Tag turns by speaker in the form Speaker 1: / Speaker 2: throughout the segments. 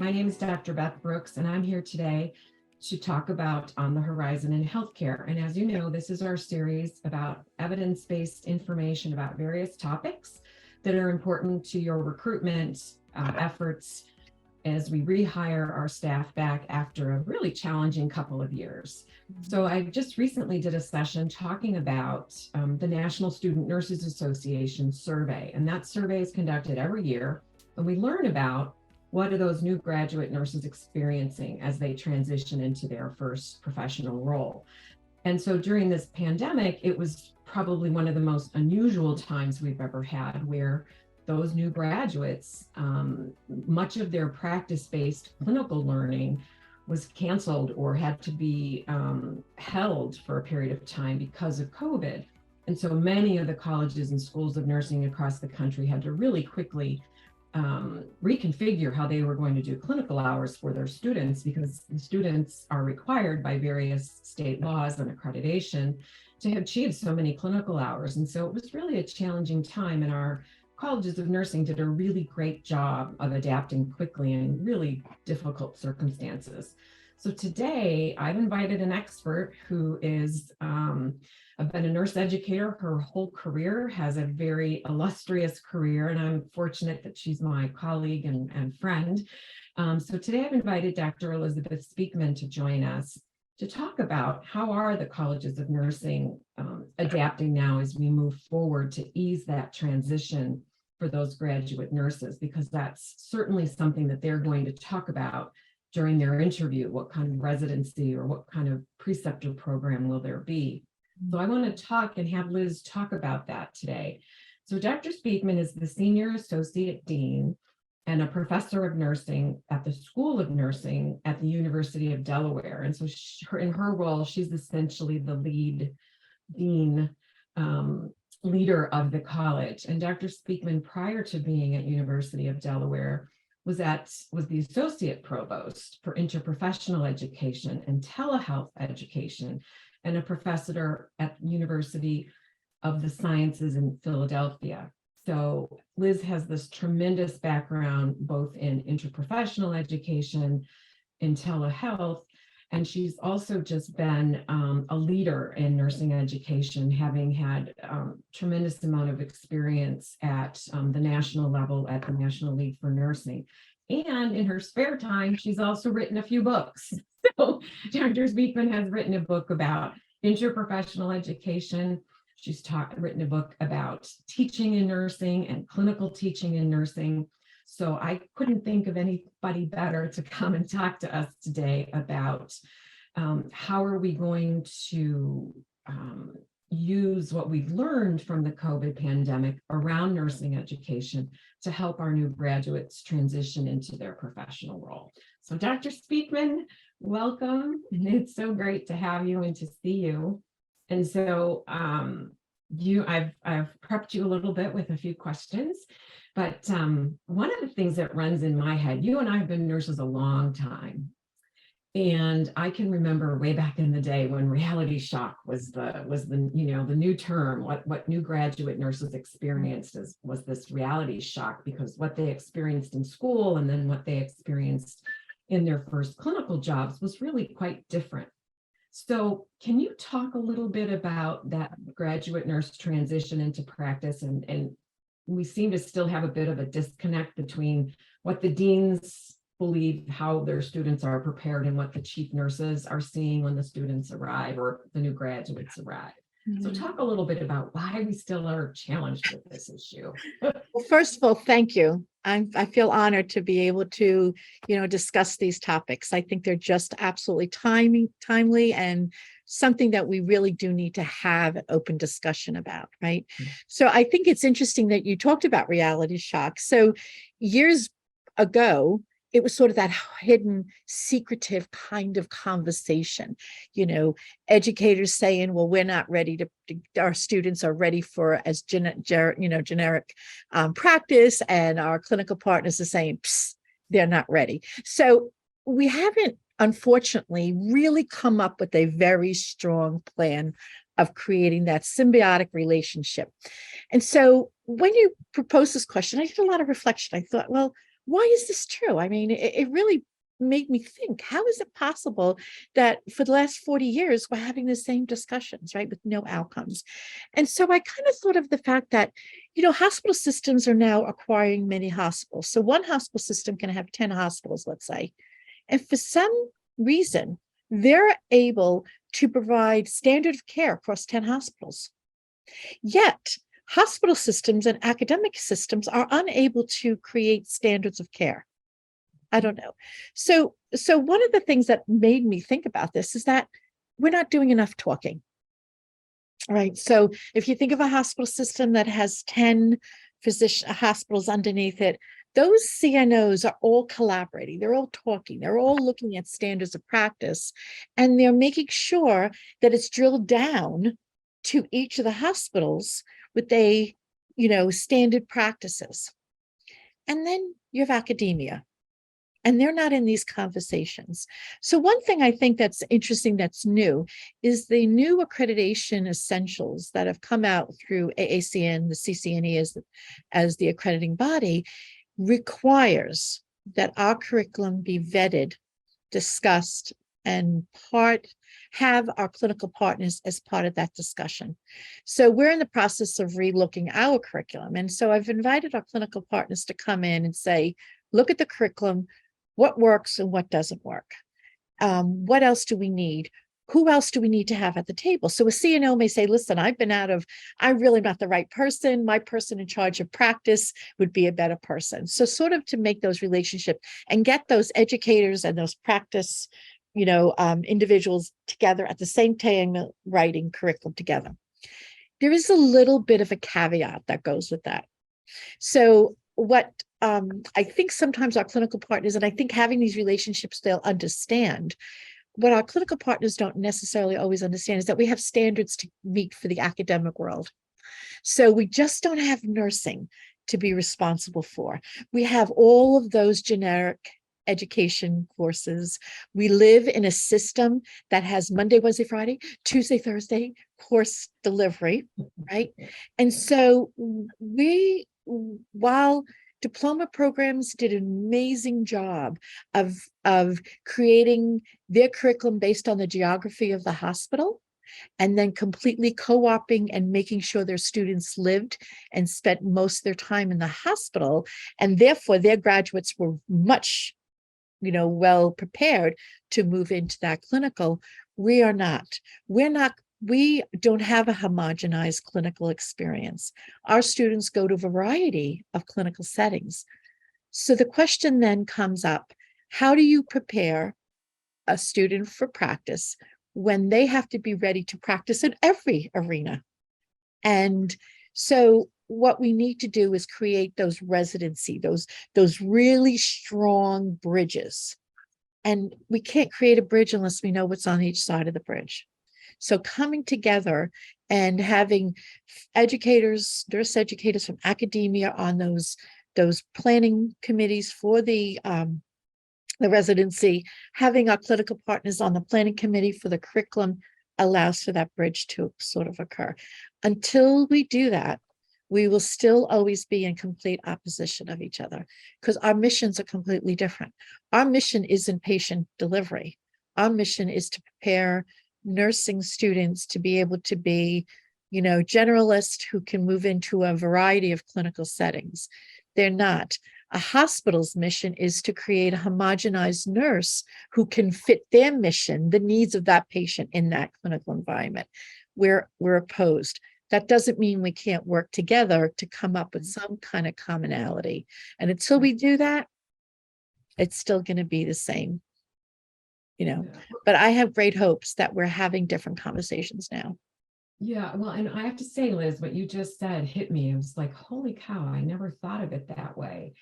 Speaker 1: My name is Dr. Beth Brooks, and I'm here today to talk about On the Horizon in Healthcare. And as you know, this is our series about evidence-based information about various topics that are important to your recruitment efforts as we rehire our staff back after a really challenging couple of years. So I just recently did a session talking about the National Student Nurses Association survey, and that survey is conducted every year, and we learn about what are those new graduate nurses experiencing as they transition into their first professional role. And so during this pandemic, it was probably one of the most unusual times we've ever had, where those new graduates, much of their practice-based clinical learning was canceled or had to be held for a period of time because of COVID. And so many of the colleges and schools of nursing across the country had to really quickly reconfigure how they were going to do clinical hours for their students, because the students are required by various state laws and accreditation to achieve so many clinical hours. And so it was really a challenging time, and our colleges of nursing did a really great job of adapting quickly in really difficult circumstances. So today I've invited an expert who is I've been a nurse educator her whole career, has a very illustrious career, and I'm fortunate that she's my colleague and friend. So today I've invited Dr. Elizabeth Speakman to join us to talk about how are the colleges of nursing adapting now as we move forward to ease that transition for those graduate nurses, because that's certainly something that they're going to talk about during their interview. What kind of residency or what kind of preceptor program will there be? So I want to talk and have Liz talk about that today. So Dr. Speakman is the Senior Associate Dean and a Professor of Nursing at the School of Nursing at the University of Delaware. And so in her role, she's essentially the lead dean, leader of the college. And Dr. Speakman, prior to being at University of Delaware, was the Associate Provost for Interprofessional Education and Telehealth Education, and a professor at University of the Sciences in Philadelphia. So Liz has this tremendous background both in interprofessional education, in telehealth, and she's also just been a leader in nursing education, having had tremendous amount of experience at the national level at the National League for Nursing. And in her spare time, she's also written a few books. So Dr. Speakman has written a book about interprofessional education. She's written a book about teaching in nursing and clinical teaching in nursing. So I couldn't think of anybody better to come and talk to us today about how are we going to use what we've learned from the COVID pandemic around nursing education to help our new graduates transition into their professional role. So Dr. Speakman, welcome. It's so great to have you and to see you. And so I've prepped you a little bit with a few questions, but one of the things that runs in my head, you and I have been nurses a long time. And I can remember way back in the day when reality shock was the new term. What new graduate nurses experienced was this reality shock, because what they experienced in school and then what they experienced in their first clinical jobs was really quite different. So can you talk a little bit about that graduate nurse transition into practice? And we seem to still have a bit of a disconnect between what the deans believe how their students are prepared and what the chief nurses are seeing when the students arrive or the new graduates arrive. So talk a little bit about why we still are challenged with this issue.
Speaker 2: Well, first of all, thank you. I feel honored to be able to, discuss these topics. I think they're just absolutely timely and something that we really do need to have an open discussion about, right? So I think it's interesting that you talked about reality shock. So years ago, it was sort of that hidden, secretive kind of conversation, educators saying, well, we're not ready our students are ready for as generic practice, and our clinical partners are saying, they're not ready. So we haven't, unfortunately, really come up with a very strong plan of creating that symbiotic relationship. And so when you proposed this question, I did a lot of reflection. I thought, well, why is this true? I mean, it really made me think, how is it possible that for the last 40 years, we're having the same discussions, right, with no outcomes? And so I kind of thought of the fact that, hospital systems are now acquiring many hospitals. So one hospital system can have 10 hospitals, let's say. And for some reason, they're able to provide standard of care across 10 hospitals. Yet, hospital systems and academic systems are unable to create standards of care. I don't know. So one of the things that made me think about this is that we're not doing enough talking. Right. So if you think of a hospital system that has 10 hospitals underneath it, those CNOs are all collaborating. They're all talking. They're all looking at standards of practice, and they're making sure that it's drilled down to each of the hospitals with standard practices. And then you have academia, and they're not in these conversations. So one thing I think that's interesting that's new is the new accreditation essentials that have come out through AACN, the CCNE as the accrediting body, requires that our curriculum be vetted, discussed, and have our clinical partners as part of that discussion. So we're in the process of relooking our curriculum. And so I've invited our clinical partners to come in and say, look at the curriculum, what works and what doesn't work. What else do we need? Who else do we need to have at the table? So a CNO may say, listen, I'm really not the right person. My person in charge of practice would be a better person. So sort of to make those relationships and get those educators and those practice, individuals together at the same time, writing curriculum together. There is a little bit of a caveat that goes with that. So what I think sometimes our clinical partners, and I think having these relationships, they'll understand. What our clinical partners don't necessarily always understand is that we have standards to meet for the academic world. So we just don't have nursing to be responsible for. We have all of those generic education courses. We live in a system that has Monday, Wednesday, Friday, Tuesday, Thursday course delivery, right? And so while diploma programs did an amazing job of creating their curriculum based on the geography of the hospital, and then completely co-opting and making sure their students lived and spent most of their time in the hospital, and therefore their graduates were much well prepared to move into that clinical. We don't have a homogenized clinical experience. Our students go to a variety of clinical settings. So the question then comes up, how do you prepare a student for practice when they have to be ready to practice in every arena? And so what we need to do is create those residency, those really strong bridges. And we can't create a bridge unless we know what's on each side of the bridge. So coming together and having educators, nurse educators from academia on those planning committees for the residency, having our clinical partners on the planning committee for the curriculum allows for that bridge to sort of occur. Until we do that, we will still always be in complete opposition of each other because our missions are completely different. Our mission isn't patient delivery. Our mission is to prepare nursing students to be able to be, generalists who can move into a variety of clinical settings. They're not. A hospital's mission is to create a homogenized nurse who can fit their mission, the needs of that patient in that clinical environment. We're opposed. That doesn't mean we can't work together to come up with some kind of commonality. And until we do that, it's still going to be the same, But I have great hopes that we're having different conversations now.
Speaker 1: Yeah, well, and I have to say, Liz, what you just said hit me. It was like, holy cow, I never thought of it that way.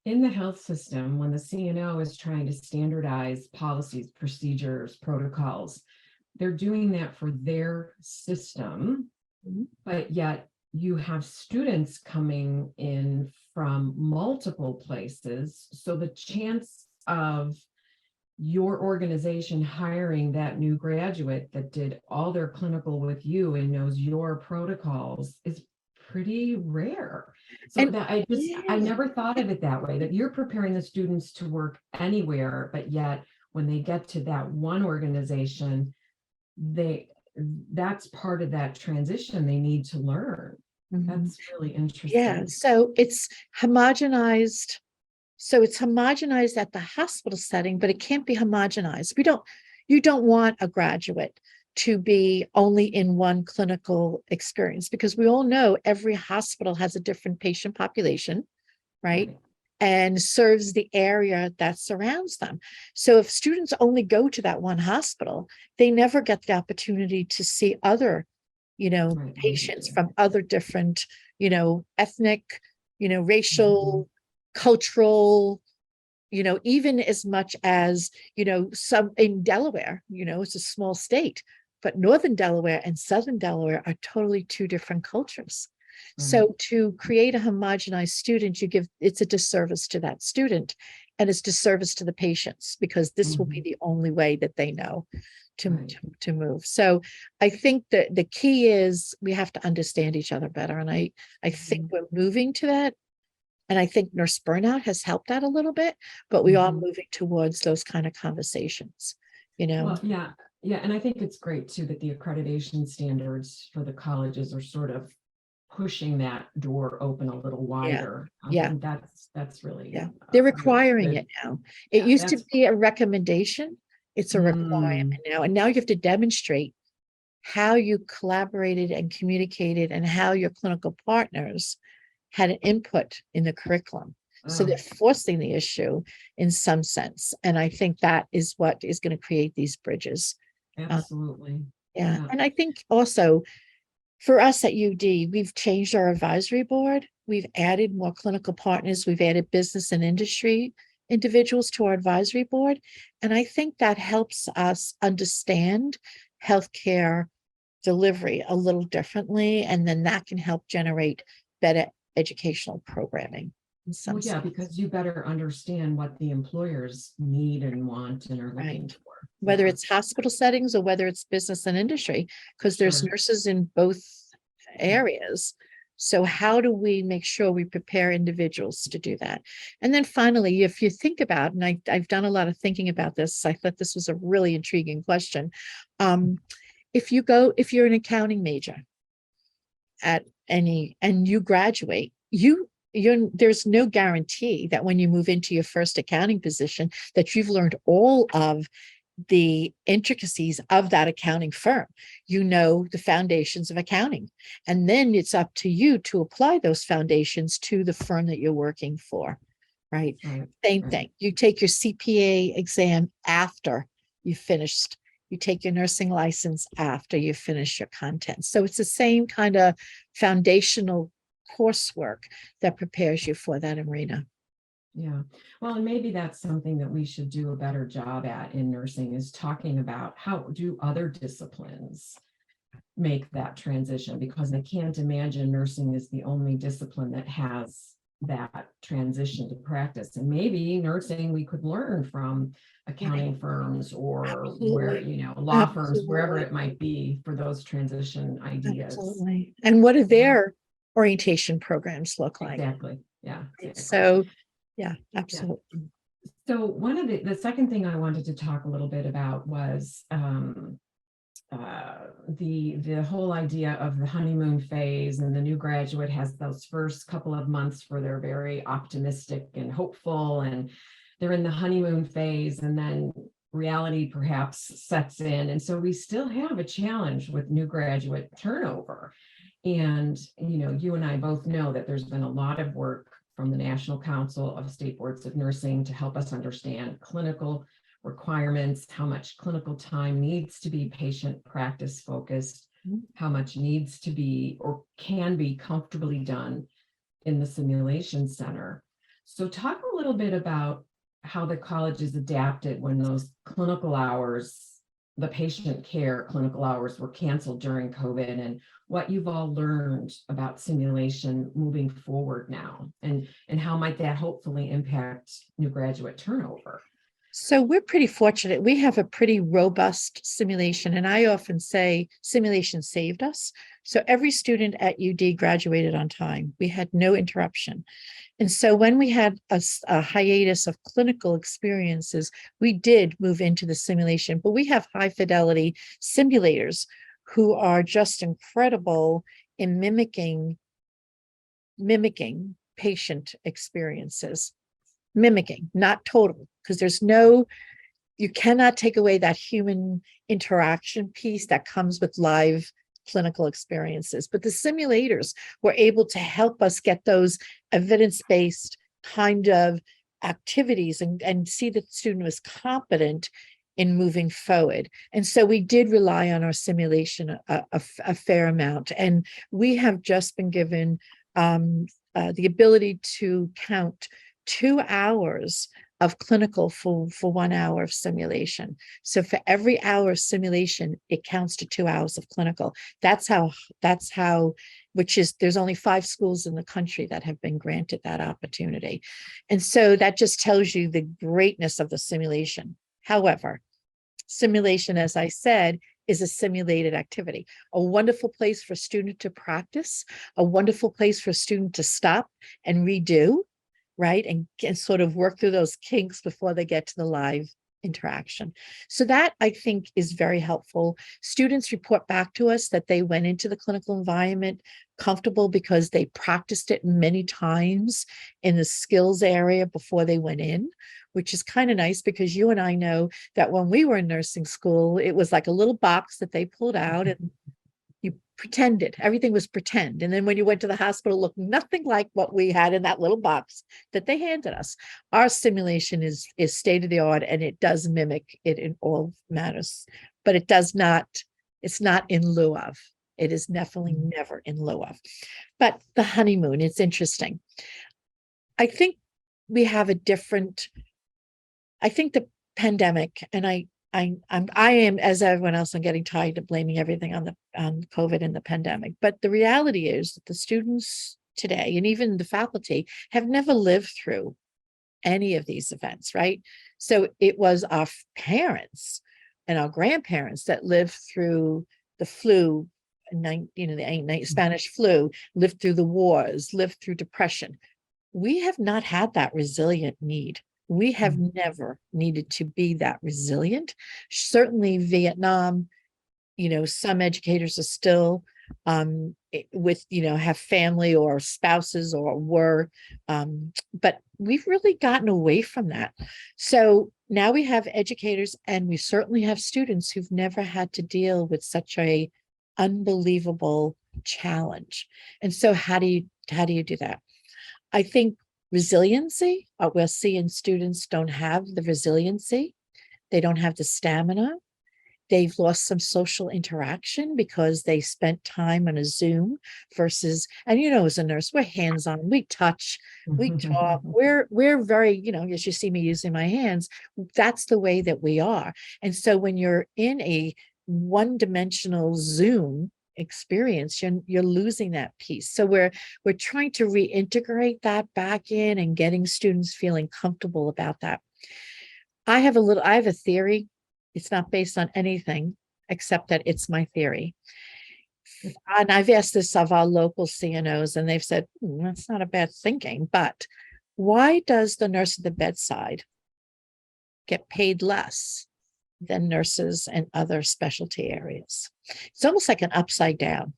Speaker 1: In the health system, when the CNO is trying to standardize policies, procedures, protocols, they're doing that for their system, but yet you have students coming in from multiple places. So the chance of your organization hiring that new graduate that did all their clinical with you and knows your protocols is pretty rare. So
Speaker 2: And
Speaker 1: that I
Speaker 2: yeah,
Speaker 1: never thought of it that way, that you're preparing the students to work anywhere, but yet when they get to that one organization, they that's part of that transition they need to learn.
Speaker 2: mhm.
Speaker 1: That's really
Speaker 2: Yeah,
Speaker 1: interesting.
Speaker 2: so it's homogenized. So it's homogenized at the hospital setting, but it can't be homogenized. You don't want a graduate to be only in one clinical experience, because we all know every hospital has a different patient population, right?
Speaker 1: Right.
Speaker 2: And serves the area that surrounds them. So if students only go to that one hospital, they never get the opportunity to see other,
Speaker 1: Right. I
Speaker 2: patients
Speaker 1: understand.
Speaker 2: from other different, ethnic,
Speaker 1: Mhm.
Speaker 2: racial, cultural, even as much as, some in Delaware, it's a small state, but Northern Delaware and Southern Delaware are totally two different cultures.
Speaker 1: Right.
Speaker 2: So to create a homogenized student, it's a disservice to that student, and it's disservice to the patients, because this will be
Speaker 1: Mhm.
Speaker 2: the only way that they know to,
Speaker 1: Right.
Speaker 2: to, to move. So I think that the key is we have to understand each other better. And I think
Speaker 1: Mhm.
Speaker 2: we're moving to that. And I think nurse burnout has helped that a little bit, but we are
Speaker 1: Mhm.
Speaker 2: moving towards those kind of conversations, you know?
Speaker 1: Well, yeah, yeah, and I think it's great too that the accreditation standards for the colleges are sort of pushing that door open a little
Speaker 2: Yeah,
Speaker 1: wider. I
Speaker 2: yeah,
Speaker 1: think that's really,
Speaker 2: yeah. They're
Speaker 1: really
Speaker 2: requiring
Speaker 1: good.
Speaker 2: it now. It
Speaker 1: Yeah,
Speaker 2: used to
Speaker 1: that's
Speaker 2: be a recommendation. It's a
Speaker 1: mm,
Speaker 2: requirement now. And now you have to demonstrate how you collaborated and communicated and how your clinical partners had an input in the curriculum. So they're
Speaker 1: oh,
Speaker 2: forcing the issue in some sense. And I think that is what is going to create these bridges. Uh,
Speaker 1: absolutely.
Speaker 2: yeah.
Speaker 1: Yeah.
Speaker 2: And I think also for us at UD, we've changed our advisory board. We've added more clinical partners. We've added business and industry individuals to our advisory board. And I think that helps us understand healthcare delivery a little differently. And then that can help generate better educational programming in some
Speaker 1: Well, yeah,
Speaker 2: sense,
Speaker 1: because you better understand what the employers need and want and are
Speaker 2: right?
Speaker 1: looking for.
Speaker 2: Whether
Speaker 1: Yeah,
Speaker 2: it's hospital settings or whether it's business and industry, because there's
Speaker 1: sure.
Speaker 2: nurses in both areas. So how do we make sure we prepare individuals to do that? And then finally, if you think about, and I've done a lot of thinking about this, I thought this was a really intriguing question. Um, if you're an accounting major at any, and you graduate, there's no guarantee that when you move into your first accounting position that you've learned all of the intricacies of that accounting firm. You know the foundations of accounting. And then it's up to you to apply those foundations to the firm that you're working for, right?
Speaker 1: Right,
Speaker 2: Same
Speaker 1: right.
Speaker 2: thing. You take your CPA exam after you finished. You take your nursing license after you finish your content. So it's the same kind of foundational coursework that prepares you for that arena.
Speaker 1: Yeah. Well, and maybe that's something that we should do a better job at in nursing is talking about how do other disciplines make that transition, because I can't imagine nursing is the only discipline that has that transition to practice. And maybe nursing we could learn from
Speaker 2: Right.
Speaker 1: accounting firms or where,
Speaker 2: Absolutely.
Speaker 1: law firms, wherever
Speaker 2: Absolutely.
Speaker 1: it might be for those transition ideas.
Speaker 2: Absolutely. And what do
Speaker 1: Yeah,
Speaker 2: their orientation programs look like?
Speaker 1: exactly. Yeah, exactly.
Speaker 2: So, yeah,
Speaker 1: Yeah.
Speaker 2: absolutely.
Speaker 1: So one of the second thing I wanted to talk a little bit about was the whole idea of the honeymoon phase, and the new graduate has those first couple of months where they're very optimistic and hopeful, and they're in the honeymoon phase, and then reality perhaps sets in, and so we still have a challenge with new graduate turnover. And you and I both know that there's been a lot of work from the National Council of State Boards of Nursing to help us understand clinical requirements, how much clinical time needs to be patient practice focused, how much needs to be or can be comfortably done in the simulation center. So talk a little bit about how the college is adapted when those clinical hours, the patient care clinical hours were canceled during COVID, and what you've all learned about simulation moving forward now, and how might that hopefully impact new graduate turnover.
Speaker 2: So we're pretty fortunate. We have a pretty robust simulation, and I often say simulation saved us. So every student at UD graduated on time. We had no interruption. And so when we had a hiatus of clinical experiences, we did move into the simulation, but we have high fidelity simulators who are just incredible in mimicking patient experiences, mimicking, not total, because you cannot take away that human interaction piece that comes with live clinical experiences. But the simulators were able to help us get those evidence-based kind of activities and see that the student was competent in moving forward. And so we did rely on our simulation a fair amount. And we have just been given the ability to count 2 hours of clinical for 1 hour of simulation. So for every hour of simulation, it counts to 2 hours of clinical. That's how, which is, there's only 5 schools in the country that have been granted that opportunity. And so that just tells you the greatness of the simulation. However, simulation, as I said, is a simulated activity, a wonderful place for a student to practice, a wonderful place for a student to stop and redo, right? And sort of work through those kinks before they get to the live interaction. So that, I think, is very helpful. Students report back to us that they went into the clinical environment comfortable because they practiced it many times in the skills area before they went in, which is kind of nice, because you and I know that when we were in nursing school, it was like a little box that they pulled out and you pretended, everything was pretend. And then when you went to the hospital, it looked nothing like what we had in that little box that they handed us. Our simulation is state of the art, and it does mimic it in all matters, but it's not in lieu of. It is definitely never in lieu of. But the honeymoon, it's interesting. I think we have a different, I think the pandemic, and I am, as everyone else, I'm getting tired of blaming everything on COVID and the pandemic. But the reality is that the students today, and even the faculty, have never lived through any of these events, right? So it was our parents and our grandparents that lived through the flu, the Spanish flu, lived through the wars, lived through depression. We have not had that resilient need. We have never needed to be that resilient. Certainly Vietnam, some educators are still have family or spouses or were, but we've really gotten away from that. So now we have educators, and we certainly have students who've never had to deal with such a unbelievable challenge. And so how do you do that? I think resiliency, we're seeing students don't have the resiliency. They don't have the stamina. They've lost some social interaction because they spent time on a Zoom versus, and as a nurse, we're hands-on, we touch, we talk, we're very, as you see me using my hands, that's the way that we are. And so when you're in a one-dimensional Zoom experience, you're losing that piece. So we're trying to reintegrate that back in and getting students feeling comfortable about that. I have a theory. It's not based on anything except that it's my theory. And I've asked this of our local CNOs, and they've said, that's not a bad thinking, but why does the nurse at the bedside get paid less than nurses in other specialty areas? It's almost like an upside down.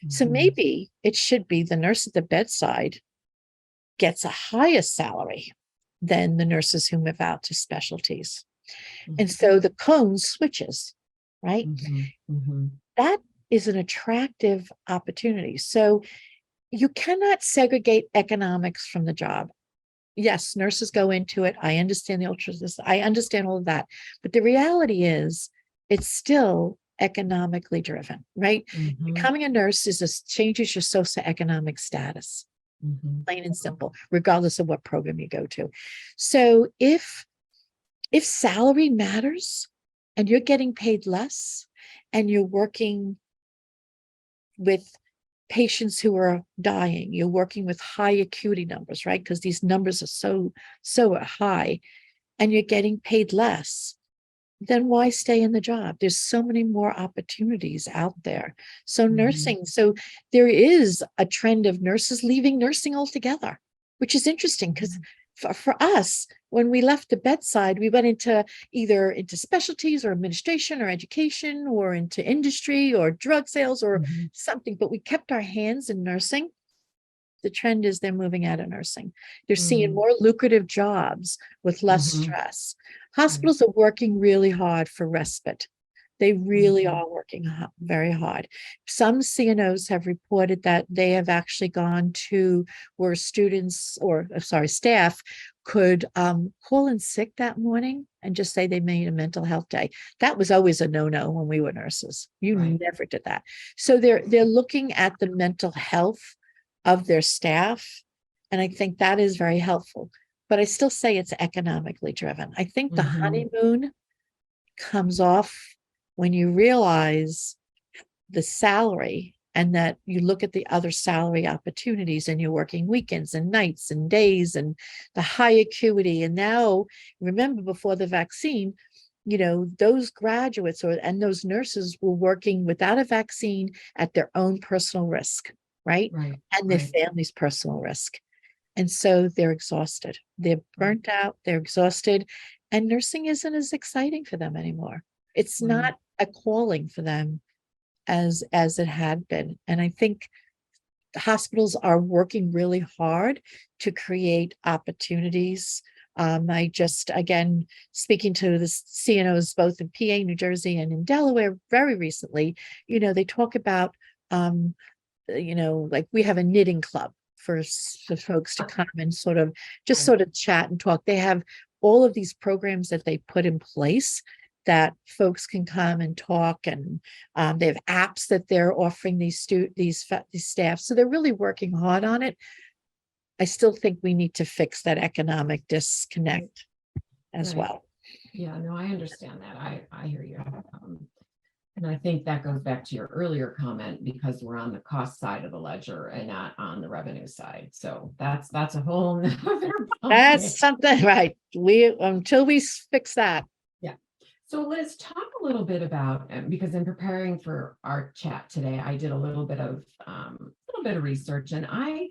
Speaker 2: So maybe it should be the nurse at the bedside gets a higher salary than the nurses who move out to specialties. And so the cone switches, right? That is an attractive opportunity. So you cannot segregate economics from the job. Yes, nurses go into it. I understand the ultrasound. I understand all of that. But the reality is it's still economically driven, right? Becoming a nurse changes your socioeconomic status, plain and simple, regardless of what program you go to. So if salary matters and you're getting paid less and you're working with patients who are dying, you're working with high acuity numbers, right? Because these numbers are so high. and you're getting paid less, then why stay in the job? There's so many more opportunities out there. So nursing, so there is a trend of nurses leaving nursing altogether, which is interesting because for us, when we left the bedside, we went into either into specialties or administration or education or into industry or drug sales or something, but we kept our hands in nursing. The trend is they're moving out of nursing. They're seeing more lucrative jobs with less stress. Hospitals are working really hard for respite. They really are working very hard. Some CNOs have reported that they have actually gone to where students or sorry, staff could call in sick that morning and just say they made a mental health day. That was always a no-no when we were nurses. You never did that. So they're looking at the mental health of their staff. And I think that is very helpful. But I still say it's economically driven. I think the honeymoon comes off when you realize the salary and that you look at the other salary opportunities and you're working weekends and nights and days and the high acuity. And now, remember before the vaccine, you know, those graduates and those nurses were working without a vaccine at their own personal risk. Right. And their family's personal risk. And so they're exhausted. They're burnt out. They're exhausted. And nursing isn't as exciting for them anymore. It's not a calling for them as it had been. And I think the hospitals are working really hard to create opportunities. I just, again, speaking to the CNOs both in PA, New Jersey, and in Delaware very recently, you know, they talk about you know, like we have a knitting club for folks to come and sort of chat and talk. They have all of these programs that they put in place that folks can come and talk, and they have apps that they're offering these staff. So they're really working hard on it. I still think we need to fix that economic disconnect as well.
Speaker 1: Yeah, no, I understand that. I hear you. And I think that goes back to your earlier comment, because we're on the cost side of the ledger and not on the revenue side. So that's a whole nother
Speaker 2: That's something, right? Until we fix that.
Speaker 1: Yeah. So let's talk a little bit about, because in preparing for our chat today, I did a little bit of research, and I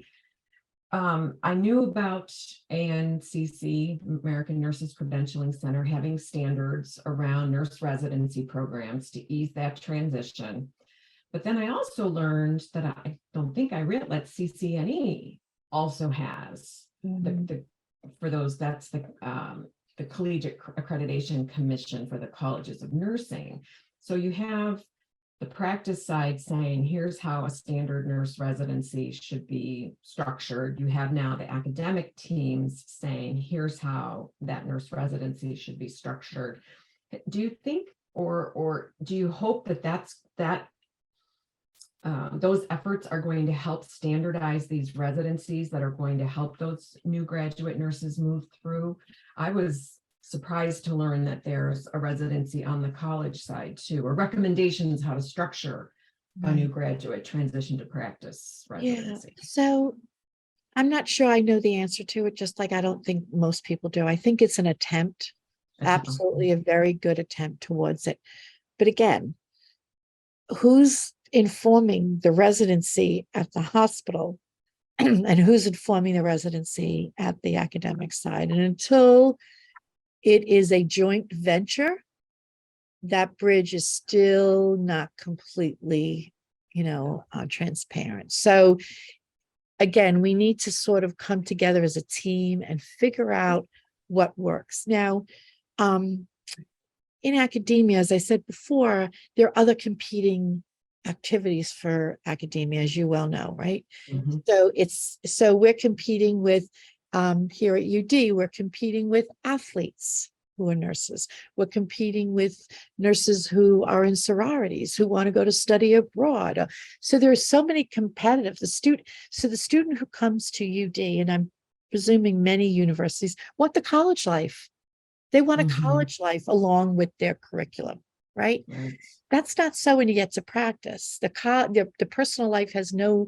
Speaker 1: knew about ANCC, American Nurses Credentialing Center, having standards around nurse residency programs to ease that transition. But then I also learned that I don't think I realized CCNE also has for those, that's the Collegiate Accreditation Commission for the Colleges of Nursing. So you have the practice side saying, here's how a standard nurse residency should be structured. You have now the academic teams saying, here's how that nurse residency should be structured. Do you think, or do you hope that those efforts are going to help standardize these residencies that are going to help those new graduate nurses move through? I was surprised to learn that there's a residency on the college side too, or recommendations how to structure a new graduate transition to practice residency.
Speaker 2: Yeah. So I'm not sure I know the answer to it, just like I don't think most people do. I think it's an attempt, absolutely a very good attempt towards it. But again, who's informing the residency at the hospital and who's informing the residency at the academic side? And until it is a joint venture, that bridge is still not completely, transparent. So again, we need to sort of come together as a team and figure out what works. Now, in academia, as I said before, there are other competing activities for academia, as you well know, right? So we're competing with here at UD, we're competing with athletes who are nurses. We're competing with nurses who are in sororities, who want to go to study abroad. So there are so many competitive. The student who comes to UD, and I'm presuming many universities, want the college life. They want a college life along with their curriculum, right? That's not so when you get to practice. The personal life has no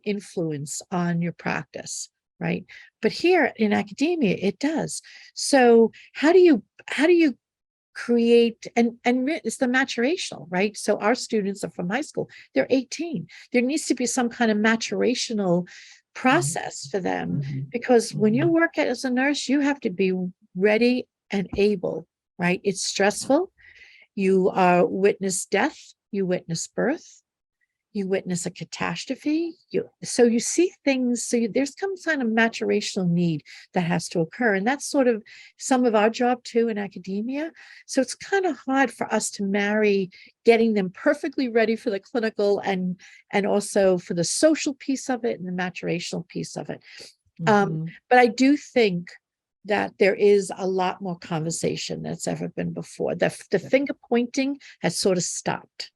Speaker 2: influence on your practice. right? But here in academia, it does. So how do you create and it's the maturational, right? So our students are from high school, they're 18. There needs to be some kind of maturational
Speaker 1: Right.
Speaker 2: process for them,
Speaker 1: Mhm.
Speaker 2: because when you
Speaker 1: Mhm.
Speaker 2: work as a nurse, you have to be ready and able, right? It's stressful. You witness death, you witness birth, you witness a catastrophe. You see things. There's some kind of maturational need that has to occur, and that's sort of some of our job too in academia. So it's kind of hard for us to marry getting them perfectly ready for the clinical and also for the social piece of it and the maturational piece of it.
Speaker 1: Mhm.
Speaker 2: But I do think that there is a lot more conversation that's ever been before. The
Speaker 1: Yeah.
Speaker 2: finger pointing has sort of stopped.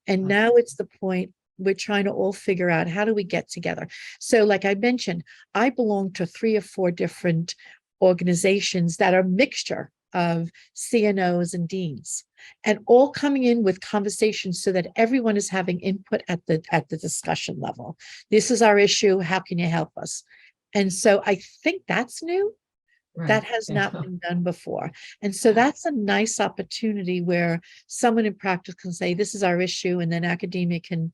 Speaker 2: And
Speaker 1: That's
Speaker 2: now it's the point we're trying to all figure out, how do we get together? So, like I mentioned, I belong to 3 or 4 different organizations that are a mixture of CNOs and deans, and all coming in with conversations so that everyone is having input at the discussion level. This is our issue. How can you help us? And so I think that's new. That
Speaker 1: right.
Speaker 2: has
Speaker 1: Yeah.
Speaker 2: not been done before. And so
Speaker 1: Yeah.
Speaker 2: that's a nice opportunity where someone in practice can say, this is our issue. And then academia can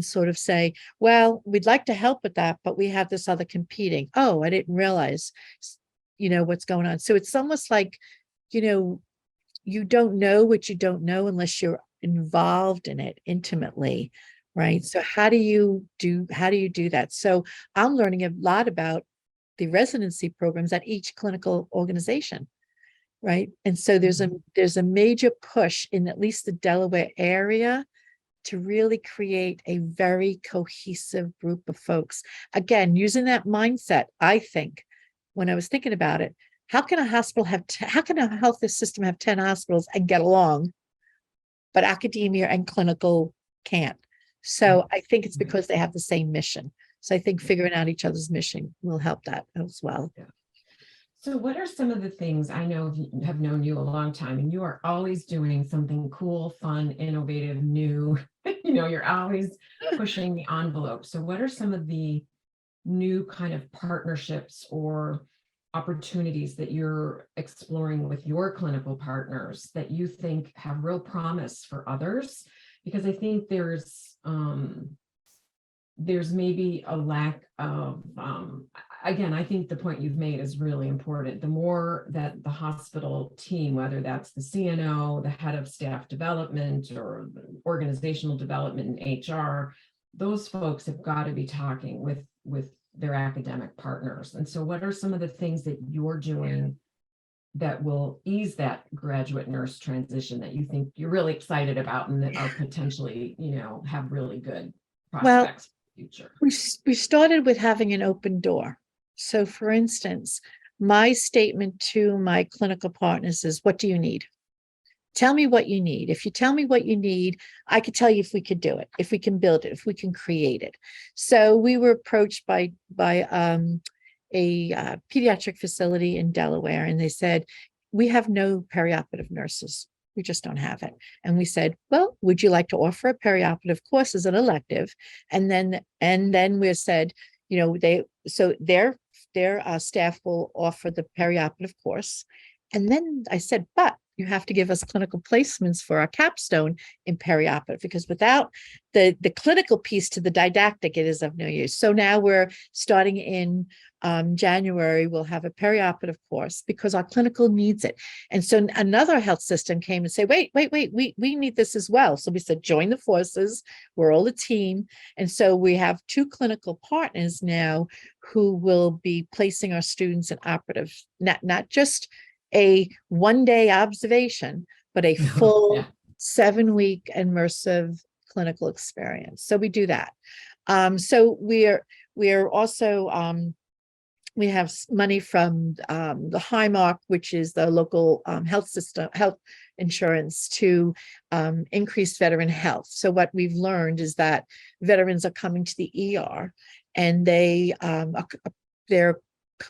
Speaker 2: sort of say, well, we'd like to help with that, but we have this other competing. Oh, I didn't realize, what's going on. So it's almost like, you know, you don't know what you don't know unless you're involved in it intimately, right? So how do you do that? So I'm learning a lot about the residency programs at each clinical organization, right? And so there's a
Speaker 1: Mhm.
Speaker 2: there's a major push in at least the Delaware area to really create a very cohesive group of folks. Again, using that mindset, I think, when I was thinking about it, how can a health system have 10 hospitals and get along, but academia and clinical can't?
Speaker 1: Right.
Speaker 2: So I think it's
Speaker 1: Right.
Speaker 2: because they have the same mission. So I think figuring out each other's mission will help that as well.
Speaker 1: Yeah. So, what are some of the things I know have known you a long time, and you are always doing something cool, fun, innovative, new? You're always pushing the envelope. So, what are some of the new kind of partnerships or opportunities that you're exploring with your clinical partners that you think have real promise for others? Because I think there's maybe a lack of again, I think the point you've made is really important. The more that the hospital team, whether that's the CNO, the head of staff development, or organizational development and HR, those folks have got to be talking with their academic partners. And so what are some of the things that you're doing that will ease that graduate nurse transition that you think you're really excited about and that are potentially, have really good
Speaker 2: Well,
Speaker 1: prospects for the future?
Speaker 2: we started with having an open door. So, for instance, my statement to my clinical partners is, what do you need? Tell me what you need. If you tell me what you need, I could tell you if we could do it, if we can build it, if we can create it. So we were approached by a pediatric facility in Delaware, and they said, we have no perioperative nurses. We just don't have it. And we said, well, would you like to offer a perioperative course as an elective? And then we said, their staff will offer the perioperative course. And then I said, but you have to give us clinical placements for our capstone in perioperative, because without the clinical piece to the didactic, it is of no use. So now we're starting in January, we'll have a perioperative course because our clinical needs it. And so another health system came and said, wait, we need this as well. So we said, join the forces. We're all a team. And so we have 2 clinical partners now who will be placing our students in operative, not just a one-day observation, but a
Speaker 1: Yeah.
Speaker 2: full 7-week immersive clinical experience. So we do that. So we're also we have money from the Highmark, which is the local health insurance, to increase veteran health. So what we've learned is that veterans are coming to the ER and they're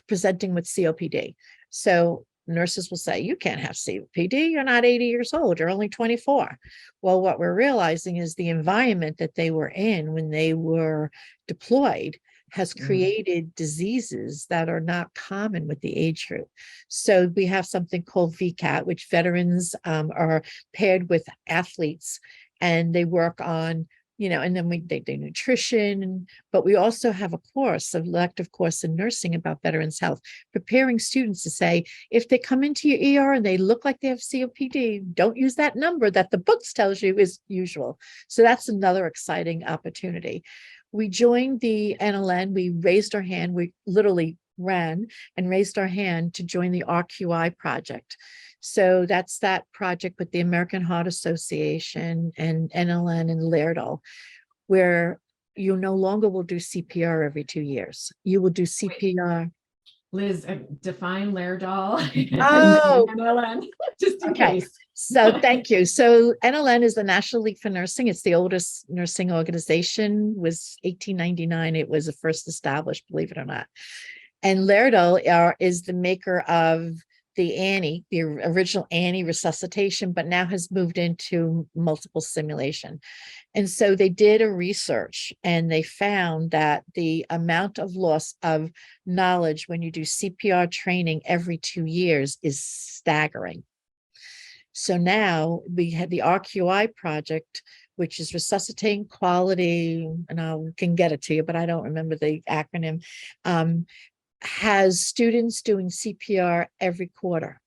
Speaker 2: presenting with COPD. So nurses will say, you can't have COPD. You're not 80 years old. You're only 24. Well, what we're realizing is the environment that they were in when they were deployed has
Speaker 1: Mm.
Speaker 2: created diseases that are not common with the age group. So we have something called VCAT, which veterans are paired with athletes, and they work on, and then they do nutrition, but we also have a course, an elective course in nursing about veterans health, preparing students to say, if they come into your ER and they look like they have COPD, don't use that number that the books tells you is usual. So that's another exciting opportunity. We joined the NLN, we raised our hand, we literally ran and raised our hand to join the RQI project. So that's that project with the American Heart Association and NLN and Laerdal, where you no longer will do CPR every 2 years. You will do CPR.
Speaker 1: Liz, define Laerdal
Speaker 2: Oh,
Speaker 1: and NLN, just in
Speaker 2: okay.
Speaker 1: case.
Speaker 2: So thank you. So NLN is the National League for Nursing. It's the oldest nursing organization. It was 1899. It was first established, believe it or not. And Laerdal is the maker of the Annie, the original Annie resuscitation, but now has moved into multiple simulation. And so they did a research and they found that the amount of loss of knowledge when you do CPR training every 2 years is staggering. So now we had the RQI project, which is resuscitating quality, and I can get it to you, but I don't remember the acronym, has students doing CPR every quarter.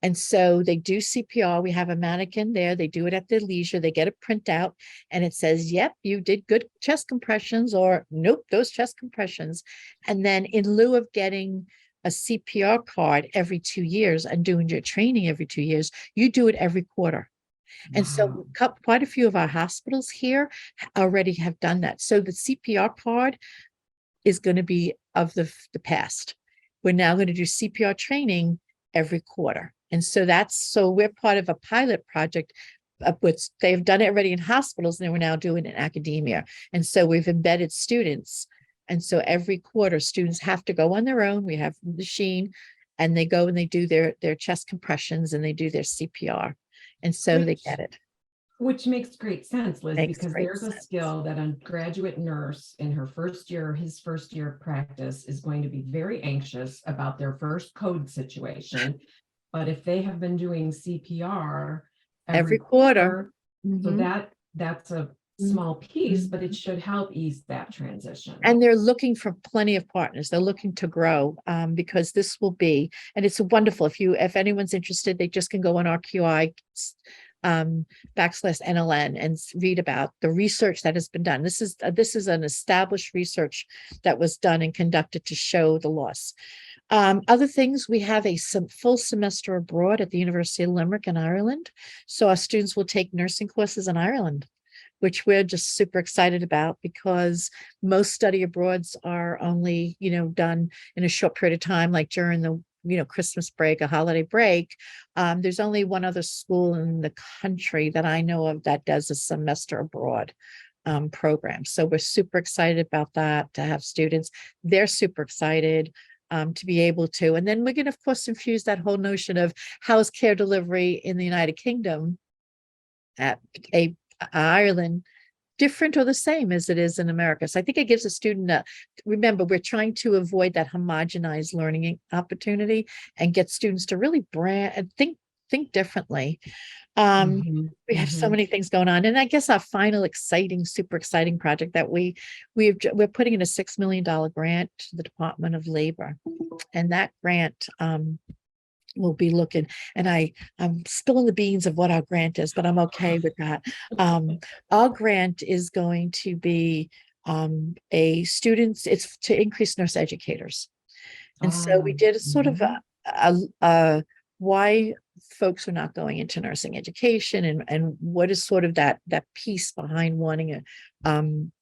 Speaker 2: And so they do CPR. We have a mannequin there. They do it at their leisure. They get a printout and it says, yep, you did good chest compressions, or nope, those chest compressions. And then in lieu of getting a CPR card every 2 years and doing your training every 2 years, you do it every quarter. And so quite a few of our hospitals here already have done that. So the CPR card is going to be of the past. We're now going to do CPR training every quarter. And so we're part of a pilot project which they've done it already in hospitals, and we're now doing it in academia. And so we've embedded students. And so every quarter students have to go on their own. We have a machine and they go and they do their chest compressions and they do their CPR. And so they get it.
Speaker 1: Which makes great sense, Liz,
Speaker 2: Makes
Speaker 1: because
Speaker 2: great
Speaker 1: there's a
Speaker 2: sense.
Speaker 1: skill that a graduate nurse in her first year, his first year of practice, is going to be very anxious about their first code situation. But if they have been doing CPR every quarter, so that's a small piece, but it should help ease that transition.
Speaker 2: And they're looking for plenty of partners. They're looking to grow because this will be, and it's wonderful. If anyone's interested, they just can go on RQI /NLN and read about the research that has been done. This is an established research that was done and conducted to show the loss. Other things, we have a full semester abroad at the University of Limerick in Ireland. So our students will take nursing courses in Ireland, which we're just super excited about, because most study abroads are only, done in a short period of time, like during the, Christmas break, a holiday break. There's only one other school in the country that I know of that does a semester abroad program. So we're super excited about that, to have students. They're super excited to be able to. And then we're going to, of course, infuse that whole notion of how is care delivery in the United Kingdom at Ireland different or the same as it is in America. So I think it gives a student remember, we're trying to avoid that homogenized learning opportunity and get students to really think differently. We have so many things going on. And I guess our final super exciting project that we're putting in a $6 million grant to the Department of Labor. And that grant we'll be looking, and I'm spilling the beans of what our grant is, but I'm okay with that. Our grant is going to be it's to increase nurse educators. And so we did a sort of a why folks are not going into nursing education, and what is sort of that piece behind wanting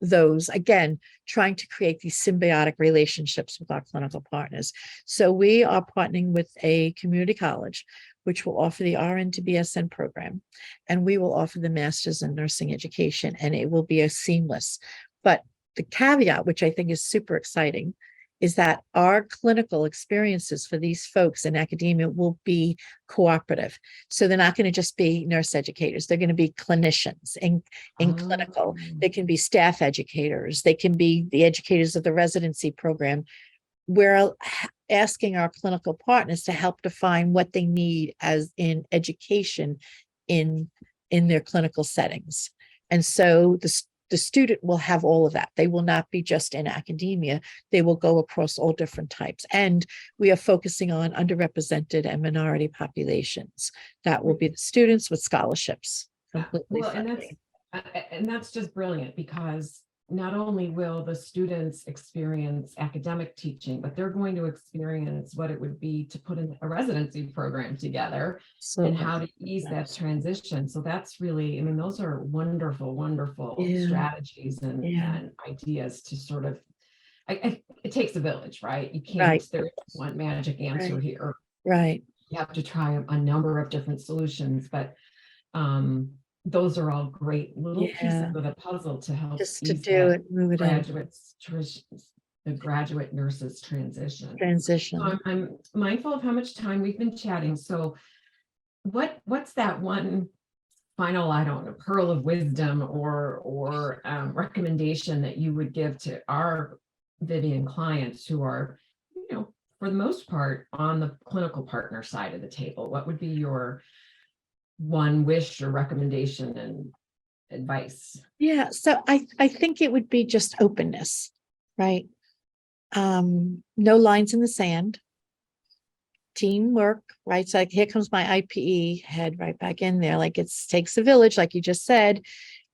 Speaker 2: those, again, trying to create these symbiotic relationships with our clinical partners. So we are partnering with a community college, which will offer the RN to BSN program, and we will offer the master's in nursing education, and it will be a seamless. But the caveat, which I think is super exciting, is that our clinical experiences for these folks in academia will be cooperative. So they're not going to just be nurse educators. They're going to be clinicians in clinical.
Speaker 1: Oh,
Speaker 2: They can be staff educators. They can be the educators of the residency program. We're asking our clinical partners to help define what they need as in education in their clinical settings. And so the student will have all of that. They will not be just in academia. They will go across all different types. And we are focusing on underrepresented and minority populations. That will be the students with scholarships. Completely
Speaker 1: well,
Speaker 2: funded.
Speaker 1: and that's just brilliant, because not only will the students experience academic teaching, but they're going to experience what it would be to put in a residency program together and how to ease that transition. So that's really, I mean, those are wonderful, wonderful
Speaker 2: Yeah,
Speaker 1: strategies
Speaker 2: yeah,
Speaker 1: and ideas to sort of, it takes a village, right? You
Speaker 2: right,
Speaker 1: can't, there isn't one magic answer
Speaker 2: right,
Speaker 1: here.
Speaker 2: right.
Speaker 1: You have to try a number of different solutions, but um, those are all great little pieces
Speaker 2: Yeah,
Speaker 1: of the puzzle to help
Speaker 2: just to
Speaker 1: ease
Speaker 2: do
Speaker 1: that
Speaker 2: it, move it in,
Speaker 1: graduates, the graduate nurses transition. So
Speaker 2: transition.
Speaker 1: I'm mindful of how much time we've been chatting. So what's that one final, I don't know, pearl of wisdom or recommendation that you would give to our Vivian clients who are, for the most part, on the clinical partner side of the table? What would be your one wish or recommendation and advice?
Speaker 2: Yeah, so I think it would be just openness, right? No lines in the sand, teamwork, right? So like, here comes my IPE head right back in there. Like it takes a village, like you just said.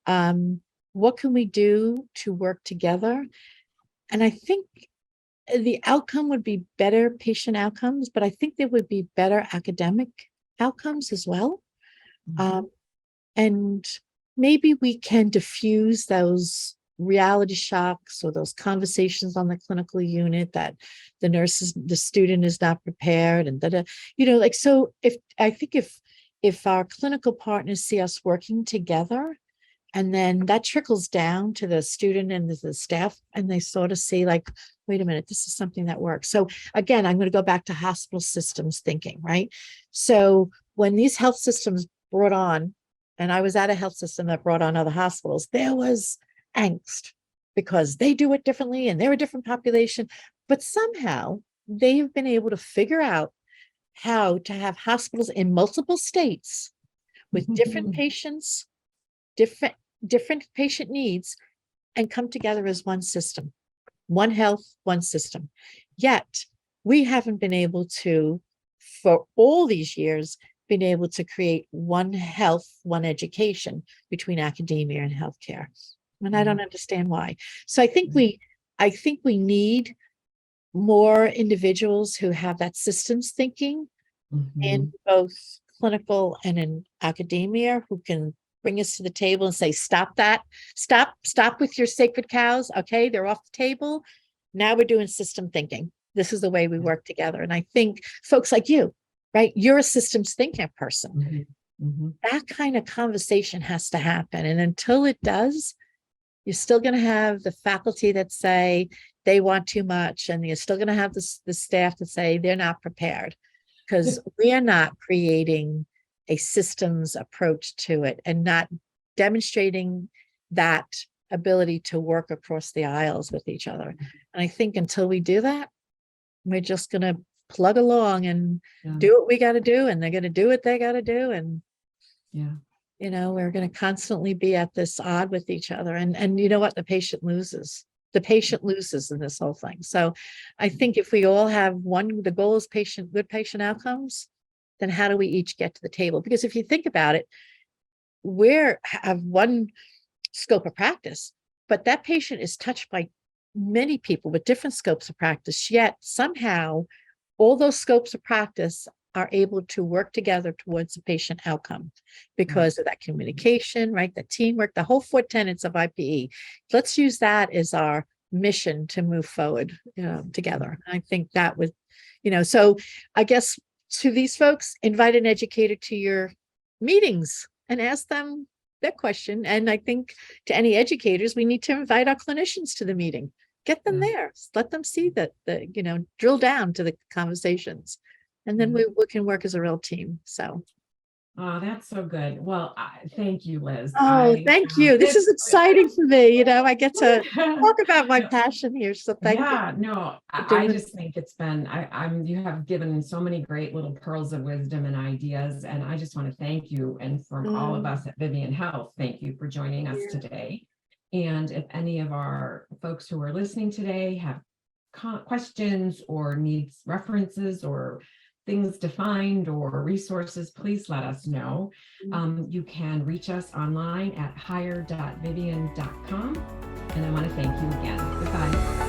Speaker 2: What can we do to work together? And I think the outcome would be better patient outcomes, but I think there would be better academic outcomes as well. Um, and maybe we can diffuse those reality shocks or those conversations on the clinical unit that the student is not prepared and that, like, so if our clinical partners see us working together, and then that trickles down to the student and the staff, and they sort of see like, wait a minute, this is something that works. So again, I'm going to go back to hospital systems thinking, right? So when these health systems brought on, and I was at a health system that brought on other hospitals, there was angst because they do it differently and they're a different population. But somehow they have been able to figure out how to have hospitals in multiple states with different patients, different different patient needs, and come together as one system, one health, one system. Yet we haven't been able to, for all these years, been able to create one health, one education between academia and healthcare. And I don't understand why. So I think we need more individuals who have that systems thinking in
Speaker 1: Mhm.
Speaker 2: both clinical and in academia, who can bring us to the table and say, stop that, stop with your sacred cows. Okay, they're off the table. Now we're doing system thinking. This is the way we work together. And I think folks like you, right? You're a systems thinking person.
Speaker 1: Mhm. Mhm.
Speaker 2: That kind of conversation has to happen. And until it does, you're still going to have the faculty that say they want too much, and you're still going to have the staff that say they're not prepared, because we are not creating a systems approach to it and not demonstrating that ability to work across the aisles with each other. And I think until we do that, we're just going to plug along and
Speaker 1: Yeah.
Speaker 2: do what we got to do, and they're going to do what they got to do. And
Speaker 1: Yeah.
Speaker 2: we're going to constantly be at this odd with each other. And you know what? The patient loses. The patient loses in this whole thing. So I think if we all have the goal is good patient outcomes, then how do we each get to the table? Because if you think about it, we have one scope of practice, but that patient is touched by many people with different scopes of practice, yet somehow all those scopes of practice are able to work together towards a patient outcome because of that communication, right? The teamwork, the whole 4 tenets of IPE. Let's use that as our mission to move forward together. I think that would, so I guess to these folks, invite an educator to your meetings and ask them their question. And I think to any educators, we need to invite our clinicians to the meeting get them
Speaker 1: Yeah.
Speaker 2: there. Let them see that, drill down to the conversations. And then we can work as a real team. So,
Speaker 1: Oh, that's so good. Well, thank you, Liz.
Speaker 2: oh, thank you. This is
Speaker 1: This,
Speaker 2: exciting for me. I get to talk about my
Speaker 1: no,
Speaker 2: passion here. So thank you
Speaker 1: yeah, no,
Speaker 2: for
Speaker 1: I
Speaker 2: doing it.
Speaker 1: just think it's been, you have given so many great little pearls of wisdom and ideas, and I just want to thank you. And from all of us at Vivian Health, thank you for joining us
Speaker 2: Yeah.
Speaker 1: today. And if any of our folks who are listening today have questions or needs references or things defined or resources, please let us know. You can reach us online at hire.vivian.com. And I want to thank you again. Goodbye.